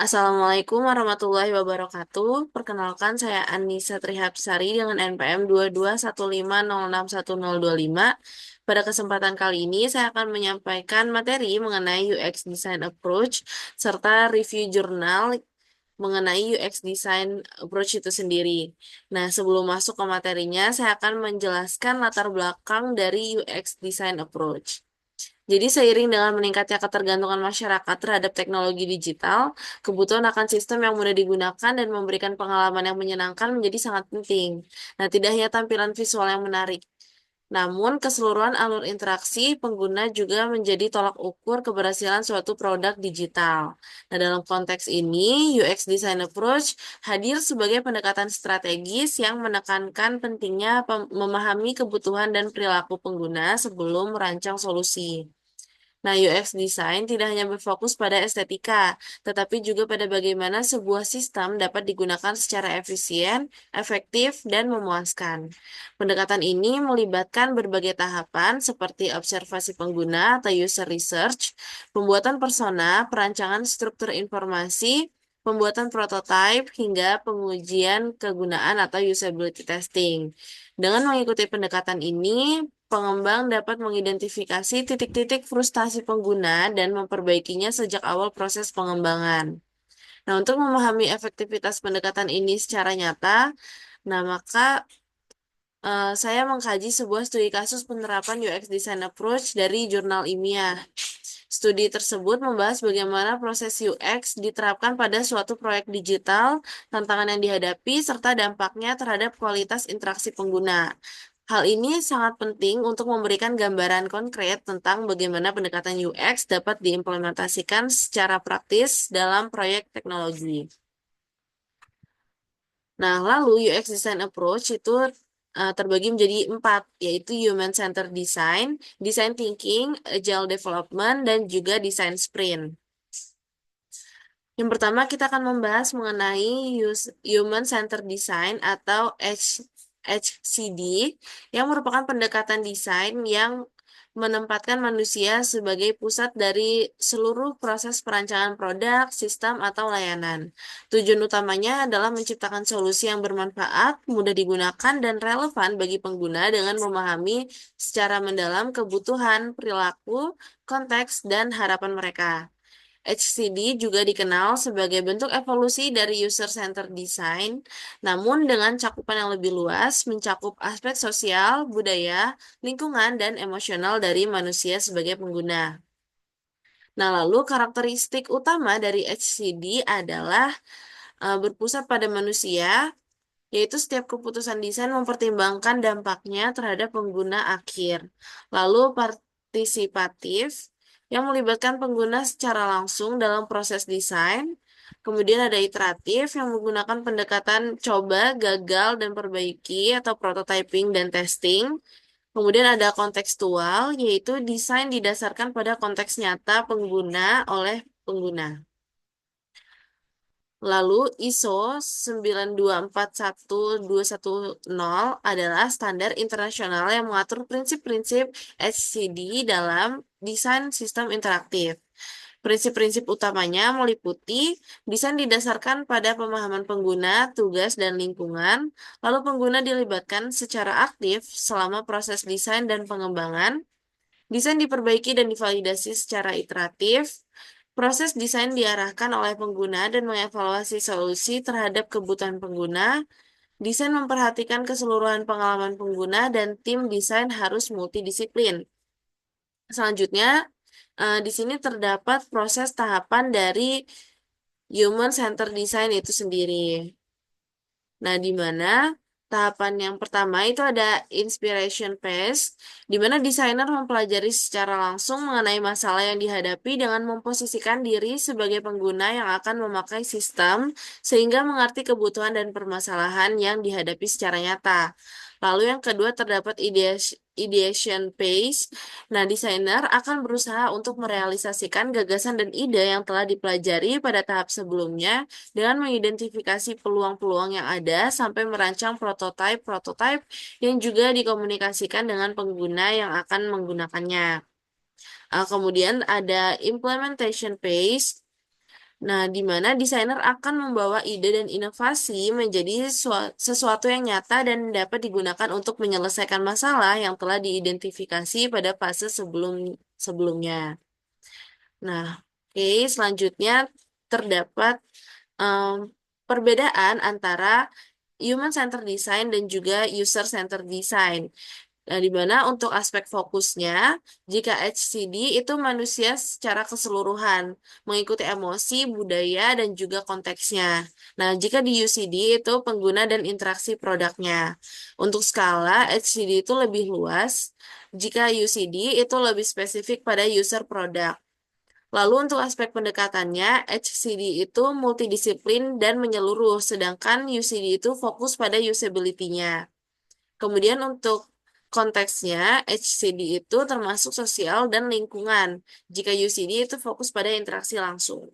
Assalamualaikum warahmatullahi wabarakatuh. Perkenalkan saya Anissa Trihapsari dengan NPM 2215061025. Pada kesempatan kali ini saya akan menyampaikan materi mengenai UX Design Approach serta review jurnal mengenai UX Design Approach itu sendiri. Nah, sebelum masuk ke materinya, saya akan menjelaskan latar belakang dari UX Design Approach. Jadi seiring dengan meningkatnya ketergantungan masyarakat terhadap teknologi digital, kebutuhan akan sistem yang mudah digunakan dan memberikan pengalaman yang menyenangkan menjadi sangat penting. Nah, tidak hanya tampilan visual yang menarik, namun keseluruhan alur interaksi pengguna juga menjadi tolak ukur keberhasilan suatu produk digital. Nah, dalam konteks ini, UX Design Approach hadir sebagai pendekatan strategis yang menekankan pentingnya memahami kebutuhan dan perilaku pengguna sebelum merancang solusi. Nah, UX design tidak hanya berfokus pada estetika, tetapi juga pada bagaimana sebuah sistem dapat digunakan secara efisien, efektif, dan memuaskan. Pendekatan ini melibatkan berbagai tahapan seperti observasi pengguna atau user research, pembuatan persona, perancangan struktur informasi, pembuatan prototipe, hingga pengujian kegunaan atau usability testing. Dengan mengikuti pendekatan ini, pengembang dapat mengidentifikasi titik-titik frustasi pengguna dan memperbaikinya sejak awal proses pengembangan. Nah, untuk memahami efektivitas pendekatan ini secara nyata, maka saya mengkaji sebuah studi kasus penerapan UX Design Approach dari jurnal ilmiah. Studi tersebut membahas bagaimana proses UX diterapkan pada suatu proyek digital, tantangan yang dihadapi, serta dampaknya terhadap kualitas interaksi pengguna. Hal ini sangat penting untuk memberikan gambaran konkret tentang bagaimana pendekatan UX dapat diimplementasikan secara praktis dalam proyek teknologi. Nah, lalu UX Design Approach itu terbagi menjadi empat, yaitu Human Centered Design, Design Thinking, Agile Development, dan juga Design Sprint. Yang pertama, kita akan membahas mengenai Human Centered Design atau HCD, yang merupakan pendekatan desain yang menempatkan manusia sebagai pusat dari seluruh proses perancangan produk, sistem, atau layanan. Tujuan utamanya adalah menciptakan solusi yang bermanfaat, mudah digunakan, dan relevan bagi pengguna dengan memahami secara mendalam kebutuhan, perilaku, konteks, dan harapan mereka. HCD juga dikenal sebagai bentuk evolusi dari user-centered design, namun dengan cakupan yang lebih luas, mencakup aspek sosial, budaya, lingkungan, dan emosional dari manusia sebagai pengguna. Nah, lalu karakteristik utama dari HCD adalah berpusat pada manusia, yaitu setiap keputusan desain mempertimbangkan dampaknya terhadap pengguna akhir. Lalu partisipatif, yang melibatkan pengguna secara langsung dalam proses desain. Kemudian ada iteratif, yang menggunakan pendekatan coba, gagal, dan perbaiki atau prototyping dan testing. Kemudian ada kontekstual, yaitu desain didasarkan pada konteks nyata pengguna oleh pengguna. Lalu ISO 9241-210 adalah standar internasional yang mengatur prinsip-prinsip HCD dalam desain sistem interaktif. Prinsip-prinsip utamanya meliputi desain didasarkan pada pemahaman pengguna, tugas, dan lingkungan, lalu pengguna dilibatkan secara aktif selama proses desain dan pengembangan. Desain diperbaiki dan divalidasi secara iteratif. Proses desain diarahkan oleh pengguna dan mengevaluasi solusi terhadap kebutuhan pengguna. Desain memperhatikan keseluruhan pengalaman pengguna dan tim desain harus multidisiplin. Selanjutnya, di sini terdapat proses tahapan dari Human Centered Design itu sendiri. Nah, di mana tahapan yang pertama itu ada inspiration phase, di mana desainer mempelajari secara langsung mengenai masalah yang dihadapi dengan memposisikan diri sebagai pengguna yang akan memakai sistem, sehingga mengerti kebutuhan dan permasalahan yang dihadapi secara nyata. Lalu yang kedua terdapat ideation phase. Nah, desainer akan berusaha untuk merealisasikan gagasan dan ide yang telah dipelajari pada tahap sebelumnya dengan mengidentifikasi peluang-peluang yang ada sampai merancang prototipe-prototipe yang juga dikomunikasikan dengan pengguna yang akan menggunakannya. Kemudian ada implementation phase. Nah, di mana desainer akan membawa ide dan inovasi menjadi sesuatu yang nyata dan dapat digunakan untuk menyelesaikan masalah yang telah diidentifikasi pada fase sebelumnya. Nah, oke, selanjutnya terdapat em, perbedaan antara human-centered design dan juga user-centered design. Nah, di mana untuk aspek fokusnya, jika HCD itu manusia secara keseluruhan, mengikuti emosi, budaya, dan juga konteksnya. Nah, jika di UCD itu pengguna dan interaksi produknya. Untuk skala, HCD itu lebih luas, jika UCD itu lebih spesifik pada user produk. Lalu untuk aspek pendekatannya, HCD itu multidisiplin dan menyeluruh, sedangkan UCD itu fokus pada usability-nya. Kemudian untuk konteksnya, HCD itu termasuk sosial dan lingkungan, jika UCD itu fokus pada interaksi langsung.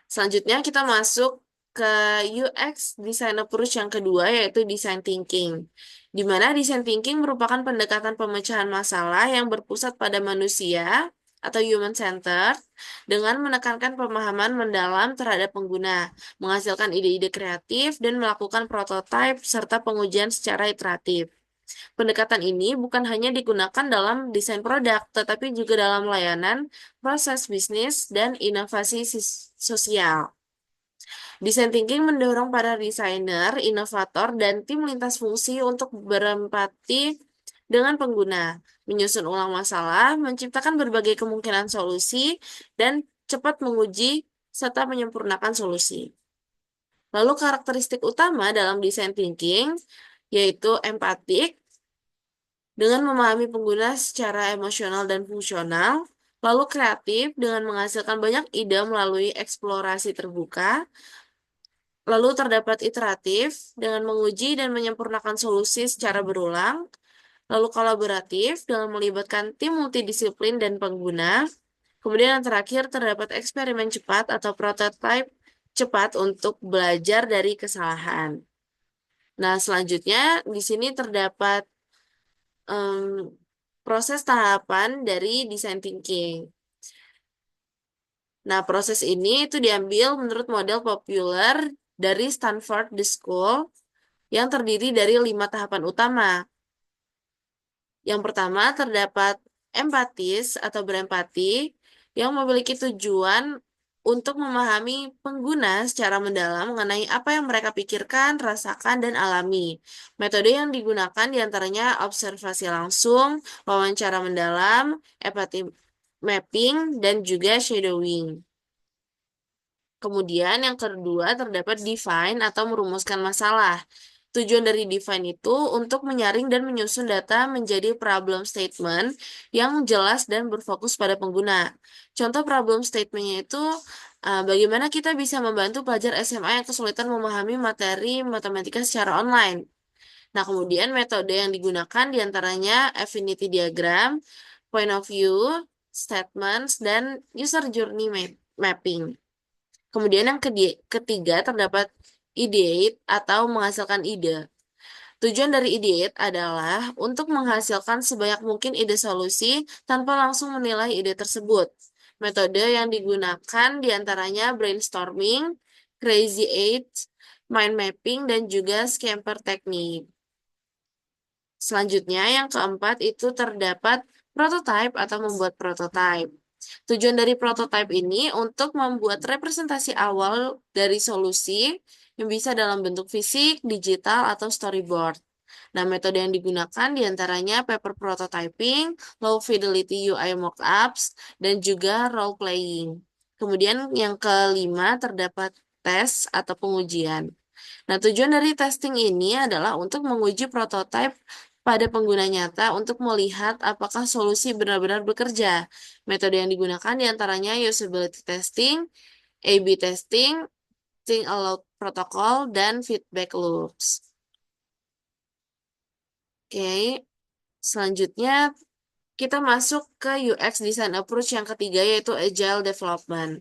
Selanjutnya kita masuk ke UX Design Approach yang kedua, yaitu Design Thinking. Di mana Design Thinking merupakan pendekatan pemecahan masalah yang berpusat pada manusia atau human centered dengan menekankan pemahaman mendalam terhadap pengguna, menghasilkan ide-ide kreatif, dan melakukan prototipe serta pengujian secara iteratif. Pendekatan ini bukan hanya digunakan dalam desain produk, tetapi juga dalam layanan, proses bisnis, dan inovasi sosial. Design thinking mendorong para desainer, inovator, dan tim lintas fungsi untuk berempati dengan pengguna, menyusun ulang masalah, menciptakan berbagai kemungkinan solusi, dan cepat menguji serta menyempurnakan solusi. Lalu karakteristik utama dalam design thinking yaitu empatik, dengan memahami pengguna secara emosional dan fungsional, lalu kreatif dengan menghasilkan banyak ide melalui eksplorasi terbuka, lalu terdapat iteratif dengan menguji dan menyempurnakan solusi secara berulang, lalu kolaboratif dengan melibatkan tim multidisiplin dan pengguna, kemudian yang terakhir terdapat eksperimen cepat atau prototipe cepat untuk belajar dari kesalahan. Nah, selanjutnya di sini terdapat em, proses tahapan dari design thinking. Nah, proses ini itu diambil menurut model populer dari Stanford The School yang terdiri dari 5 tahapan utama. Yang pertama terdapat empatis atau berempati yang memiliki tujuan untuk memahami pengguna secara mendalam mengenai apa yang mereka pikirkan, rasakan, dan alami. Metode yang digunakan diantaranya observasi langsung, wawancara mendalam, empathy mapping, dan juga shadowing. Kemudian yang kedua terdapat define atau merumuskan masalah. Tujuan dari define itu untuk menyaring dan menyusun data menjadi problem statement yang jelas dan berfokus pada pengguna. Contoh problem statementnya itu bagaimana kita bisa membantu pelajar SMA yang kesulitan memahami materi matematika secara online. Nah, kemudian metode yang digunakan diantaranya affinity diagram, point of view, statements, dan user journey mapping. Kemudian yang ketiga terdapat ideate atau menghasilkan ide. Tujuan dari ideate adalah untuk menghasilkan sebanyak mungkin ide solusi tanpa langsung menilai ide tersebut. Metode yang digunakan diantaranya brainstorming, crazy eight, mind mapping, dan juga scamper teknik. Selanjutnya, yang keempat itu terdapat prototype atau membuat prototype. Tujuan dari prototype ini untuk membuat representasi awal dari solusi yang bisa dalam bentuk fisik, digital, atau storyboard. Nah, metode yang digunakan diantaranya paper prototyping, low fidelity UI mockups, dan juga role playing. Kemudian yang kelima terdapat tes atau pengujian. Nah, tujuan dari testing ini adalah untuk menguji prototipe pada pengguna nyata untuk melihat apakah solusi benar-benar bekerja. Metode yang digunakan diantaranya usability testing, A/B testing, think aloud protocol, dan feedback loops. Oke, selanjutnya kita masuk ke UX Design Approach yang ketiga yaitu Agile Development.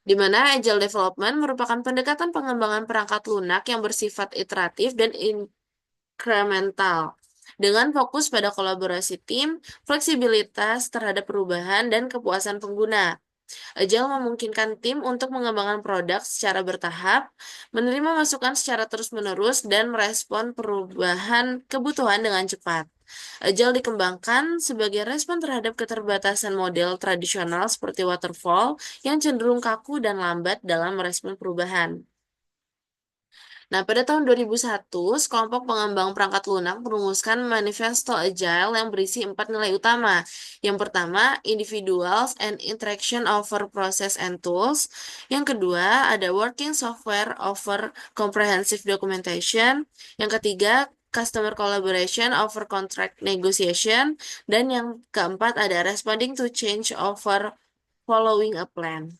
Di mana Agile Development merupakan pendekatan pengembangan perangkat lunak yang bersifat iteratif dan incremental, dengan fokus pada kolaborasi tim, fleksibilitas terhadap perubahan, dan kepuasan pengguna. Agile memungkinkan tim untuk mengembangkan produk secara bertahap, menerima masukan secara terus-menerus, dan merespon perubahan kebutuhan dengan cepat. Agile dikembangkan sebagai respon terhadap keterbatasan model tradisional seperti waterfall yang cenderung kaku dan lambat dalam merespon perubahan. Nah, pada tahun 2001, sekelompok pengembang perangkat lunak merumuskan Manifesto Agile yang berisi 4 nilai utama. Yang pertama, individuals and interaction over process and tools. Yang kedua, ada working software over comprehensive documentation. Yang ketiga, customer collaboration over contract negotiation. Dan yang keempat, ada responding to change over following a plan.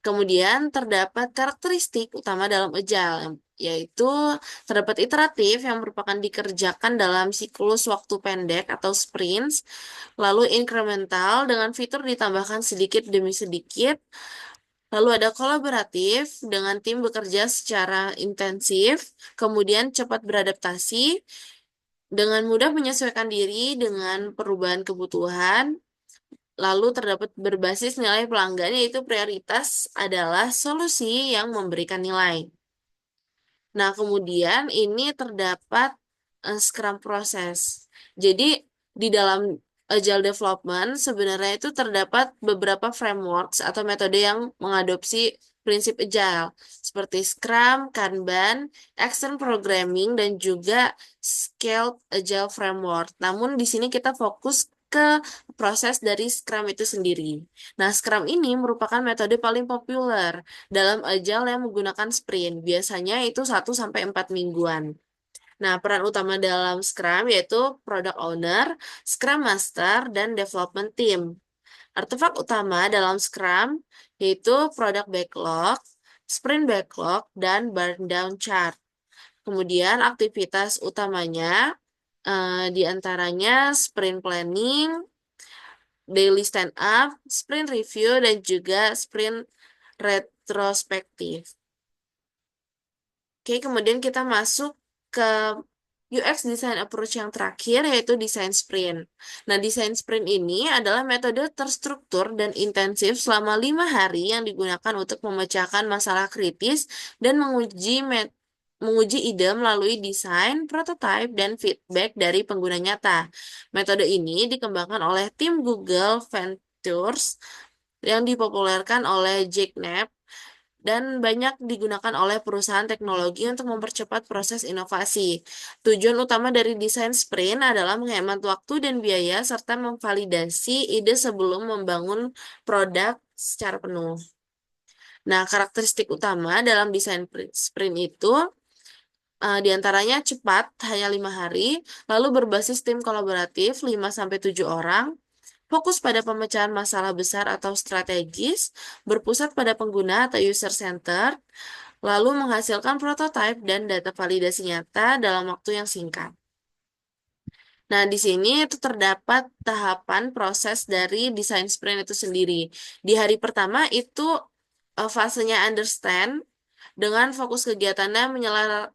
Kemudian terdapat karakteristik utama dalam Agile, yaitu terdapat iteratif yang merupakan dikerjakan dalam siklus waktu pendek atau sprints, lalu incremental dengan fitur ditambahkan sedikit demi sedikit, lalu ada kolaboratif dengan tim bekerja secara intensif, kemudian cepat beradaptasi, dengan mudah menyesuaikan diri dengan perubahan kebutuhan. Lalu terdapat berbasis nilai pelanggan, yaitu prioritas adalah solusi yang memberikan nilai. Nah, kemudian ini terdapat Scrum Process. Jadi, di dalam Agile Development sebenarnya itu terdapat beberapa frameworks atau metode yang mengadopsi prinsip Agile, seperti Scrum, Kanban, Action Programming, dan juga Scaled Agile Framework. Namun, di sini kita fokus ke proses dari Scrum itu sendiri. Nah, Scrum ini merupakan metode paling populer dalam Agile yang menggunakan sprint. Biasanya itu 1 sampai 4 mingguan. Nah, peran utama dalam Scrum yaitu Product Owner, Scrum Master, dan Development Team. Artefak utama dalam Scrum yaitu Product Backlog, Sprint Backlog, dan Burn Down Chart. Kemudian aktivitas utamanya di antaranya Sprint Planning, Daily Stand Up, Sprint Review, dan juga Sprint Retrospektif. Oke, kemudian kita masuk ke UX Design Approach yang terakhir, yaitu Design Sprint. Nah, Design Sprint ini adalah metode terstruktur dan intensif selama 5 hari yang digunakan untuk memecahkan masalah kritis dan menguji ide melalui desain, prototype, dan feedback dari pengguna nyata. Metode ini dikembangkan oleh tim Google Ventures yang dipopulerkan oleh Jack Knapp dan banyak digunakan oleh perusahaan teknologi untuk mempercepat proses inovasi. Tujuan utama dari desain sprint adalah menghemat waktu dan biaya serta memvalidasi ide sebelum membangun produk secara penuh. Nah, karakteristik utama dalam desain sprint itu diantaranya cepat, hanya 5 hari, lalu berbasis tim kolaboratif 5 sampai 7 orang, fokus pada pemecahan masalah besar atau strategis, berpusat pada pengguna atau user center, lalu menghasilkan prototipe dan data validasi nyata dalam waktu yang singkat. Nah, di sini itu terdapat tahapan proses dari desain sprint itu sendiri. Di hari pertama itu fasenya understand, dengan fokus kegiatannya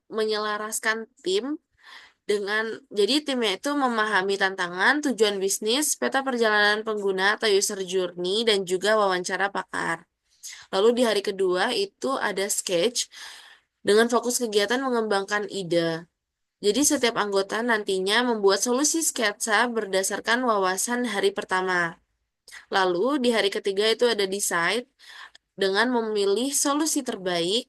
menyelaraskan tim dengan jadi timnya itu memahami tantangan, tujuan bisnis, peta perjalanan pengguna atau user journey, dan juga wawancara pakar. Lalu di hari kedua itu ada sketch dengan fokus kegiatan mengembangkan ide. Jadi setiap anggota nantinya membuat solusi sketsa berdasarkan wawasan hari pertama. Lalu di hari ketiga itu ada decide dengan memilih solusi terbaik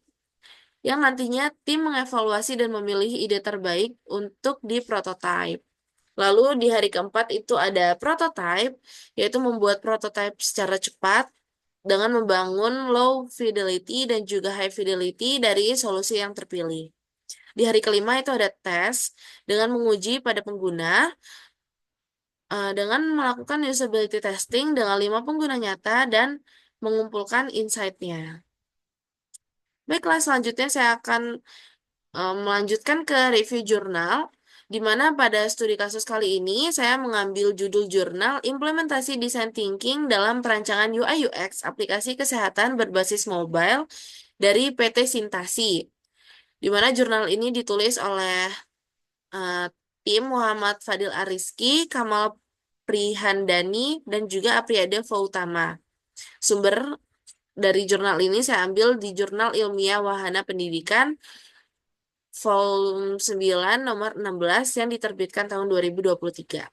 yang nantinya tim mengevaluasi dan memilih ide terbaik untuk diprototype. Lalu di hari keempat itu ada prototype, yaitu membuat prototype secara cepat dengan membangun low fidelity dan juga high fidelity dari solusi yang terpilih. Di hari kelima itu ada tes dengan menguji pada pengguna dengan melakukan usability testing dengan 5 pengguna nyata dan mengumpulkan insight-nya. Baiklah, selanjutnya saya akan melanjutkan ke review jurnal, di mana pada studi kasus kali ini saya mengambil judul jurnal Implementasi Design Thinking dalam Perancangan UI UX Aplikasi Kesehatan Berbasis Mobile dari PT Sintasi, di mana jurnal ini ditulis oleh eh, tim Muhammad Fadil Ariski, Kamal Prihandani, dan juga Apriyada Fautama. Sumber dari jurnal ini saya ambil di Jurnal Ilmiah Wahana Pendidikan volume 9 nomor 16 yang diterbitkan tahun 2023.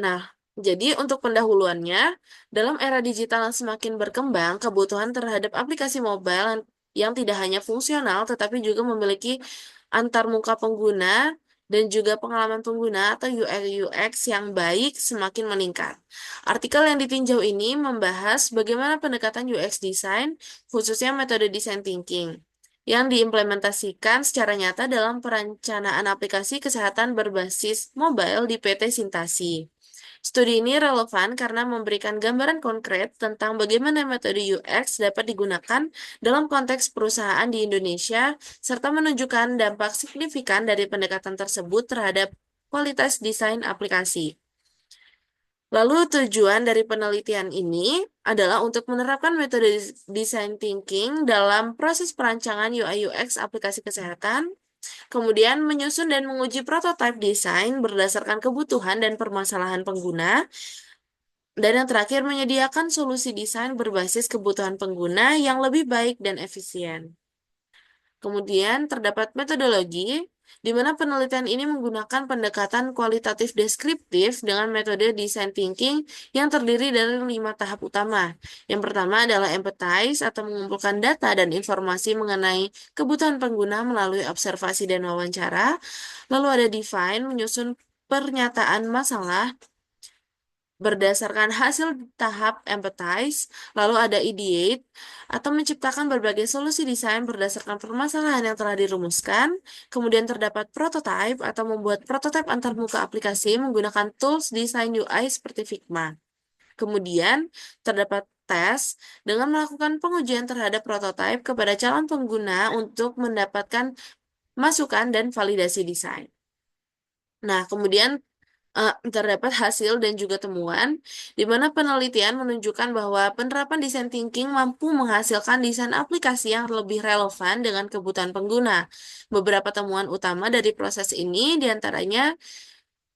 Nah, jadi untuk pendahuluannya, dalam era digital yang semakin berkembang, kebutuhan terhadap aplikasi mobile yang tidak hanya fungsional tetapi juga memiliki antarmuka pengguna dan juga pengalaman pengguna atau UI UX yang baik semakin meningkat. Artikel yang ditinjau ini membahas bagaimana pendekatan UX design, khususnya metode design thinking, yang diimplementasikan secara nyata dalam perencanaan aplikasi kesehatan berbasis mobile di PT Sintasi. Studi ini relevan karena memberikan gambaran konkret tentang bagaimana metode UX dapat digunakan dalam konteks perusahaan di Indonesia, serta menunjukkan dampak signifikan dari pendekatan tersebut terhadap kualitas desain aplikasi. Lalu tujuan dari penelitian ini adalah untuk menerapkan metode design thinking dalam proses perancangan UI UX aplikasi kesehatan, kemudian menyusun dan menguji prototipe desain berdasarkan kebutuhan dan permasalahan pengguna, dan yang terakhir menyediakan solusi desain berbasis kebutuhan pengguna yang lebih baik dan efisien. Kemudian terdapat metodologi di mana penelitian ini menggunakan pendekatan kualitatif deskriptif dengan metode design thinking yang terdiri dari 5 tahap utama. Yang pertama adalah empathize atau mengumpulkan data dan informasi mengenai kebutuhan pengguna melalui observasi dan wawancara. Lalu ada define, menyusun pernyataan masalah berdasarkan hasil tahap empathize, lalu ada ideate, atau menciptakan berbagai solusi desain berdasarkan permasalahan yang telah dirumuskan, kemudian terdapat prototype atau membuat prototipe antarmuka aplikasi menggunakan tools desain UI seperti Figma. Kemudian terdapat tes dengan melakukan pengujian terhadap prototipe kepada calon pengguna untuk mendapatkan masukan dan validasi desain. Nah, kemudian terdapat hasil dan juga temuan di mana penelitian menunjukkan bahwa penerapan design thinking mampu menghasilkan desain aplikasi yang lebih relevan dengan kebutuhan pengguna. Beberapa temuan utama dari proses ini diantaranya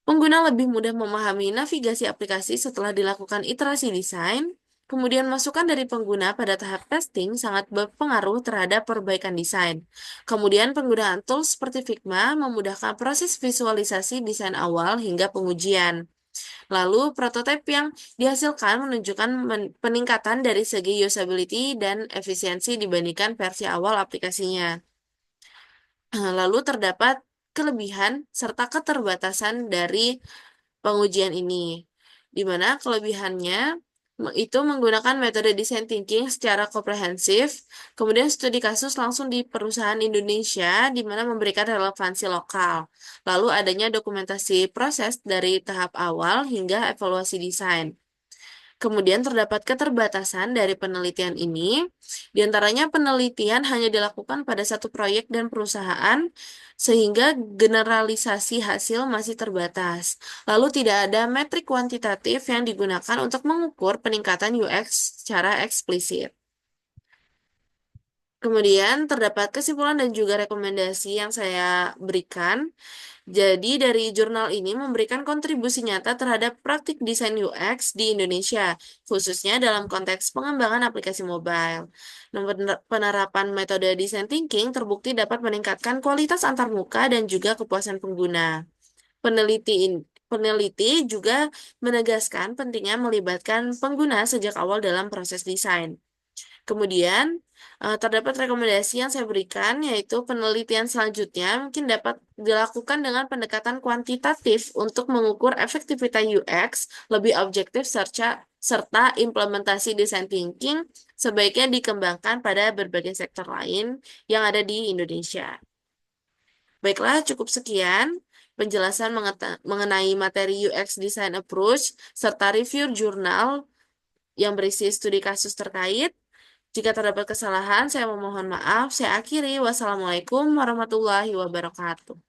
pengguna lebih mudah memahami navigasi aplikasi setelah dilakukan iterasi desain. Kemudian masukan dari pengguna pada tahap testing sangat berpengaruh terhadap perbaikan desain. Kemudian penggunaan tools seperti Figma memudahkan proses visualisasi desain awal hingga pengujian. Lalu prototipe yang dihasilkan menunjukkan peningkatan dari segi usability dan efisiensi dibandingkan versi awal aplikasinya. Lalu terdapat kelebihan serta keterbatasan dari pengujian ini, di mana kelebihannya itu menggunakan metode design thinking secara komprehensif, kemudian studi kasus langsung di perusahaan Indonesia, di mana memberikan relevansi lokal. Lalu adanya dokumentasi proses dari tahap awal hingga evaluasi desain. Kemudian terdapat keterbatasan dari penelitian ini, diantaranya penelitian hanya dilakukan pada satu proyek dan perusahaan, sehingga generalisasi hasil masih terbatas. Lalu tidak ada metrik kuantitatif yang digunakan untuk mengukur peningkatan UX secara eksplisit. Kemudian terdapat kesimpulan dan juga rekomendasi yang saya berikan. Jadi dari jurnal ini memberikan kontribusi nyata terhadap praktik desain UX di Indonesia, khususnya dalam konteks pengembangan aplikasi mobile. Nah, penerapan metode design thinking terbukti dapat meningkatkan kualitas antarmuka dan juga kepuasan pengguna. Peneliti juga menegaskan pentingnya melibatkan pengguna sejak awal dalam proses desain. Kemudian, terdapat rekomendasi yang saya berikan, yaitu penelitian selanjutnya mungkin dapat dilakukan dengan pendekatan kuantitatif untuk mengukur efektivitas UX lebih objektif serta implementasi design thinking sebaiknya dikembangkan pada berbagai sektor lain yang ada di Indonesia. Baiklah, cukup sekian penjelasan mengenai materi UX Design Approach serta review jurnal yang berisi studi kasus terkait. Jika terdapat kesalahan, saya memohon maaf. Saya akhiri. Wassalamualaikum warahmatullahi wabarakatuh.